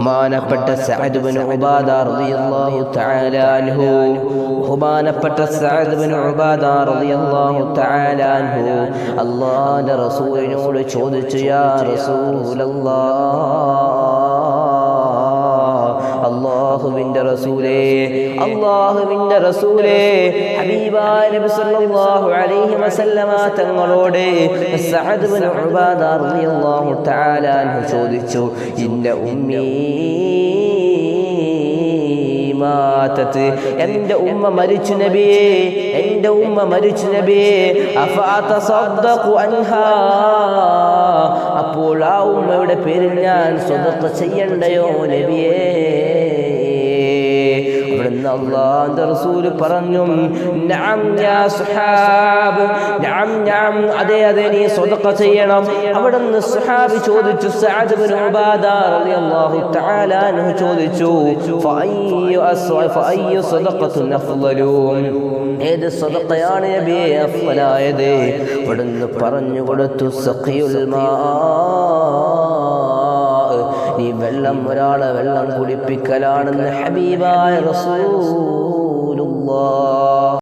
ബഹുമാനപ്പെട്ട Saad Ibnu Ubada റളിയല്ലാഹു തആല അൻഹു ബഹുമാനപ്പെട്ട സഅദ് ഇബ്നു ഉബാദ റളിയല്ലാഹു തആല അൻഹു അല്ലാഹുവിന്റെ റസൂലിനോട് ചോദിച്ചു, യാ റസൂലല്ലാഹ്, അല്ലാഹുവിന്റെ റസൂലേ, അല്ലാഹുവിന്റെ റസൂലേ, ഹബീബായ നബി സല്ലല്ലാഹു അലൈഹി വസല്ലമ തങ്ങളോട് സഅദ് ഇബ്നു ഉബാദ റളിയല്ലാഹു തആല അൻഹു ചോദിച്ചു, ഇന്ന ഉമ്മീ മാതത്, എൻ്റെ ഉമ്മ മരിച്ചു നബിയേ, എൻ്റെ ഉമ്മ മരിച്ചു നബിയേ, അഫഅതസദ്ദഖു അൻഹാ, അപ്പോൾ ആ ഉമ്മയുടെ പേരിൽ ഞാൻ സ്വതക്ക ചെയ്യണ്ടയോ നബിയേ? അവിടുന്ന് അല്ലാഹുവിന്റെ റസൂൽ പറഞ്ഞു, നഅം യാ സുഹാബ്, നഅം നഅം, അതെ അതെ, നീ സ്വതക്ക ചെയ്യണം. അവിടുന്ന് സുഹാബി ചോദിച്ചു, സഅദ് ഇബ്നു ഉബാദ റളിയല്ലാഹു തആല അൻഹു ചോദിച്ചു, ഫഅയ്യു സദഖത്തുൻ അഫ്ളലു, ഏത് സദഖയാണ് നബിയേ അഫ്ളലായത്? അവിടുന്ന് പറഞ്ഞു കൊടുത്തു, സഖിയുൽ മാ, നീ വെള്ളം, ഒരാളെ വെള്ളം കുടിപ്പിക്കലാണെന്ന് ഹബീബായ റസൂലുള്ളാഹ്.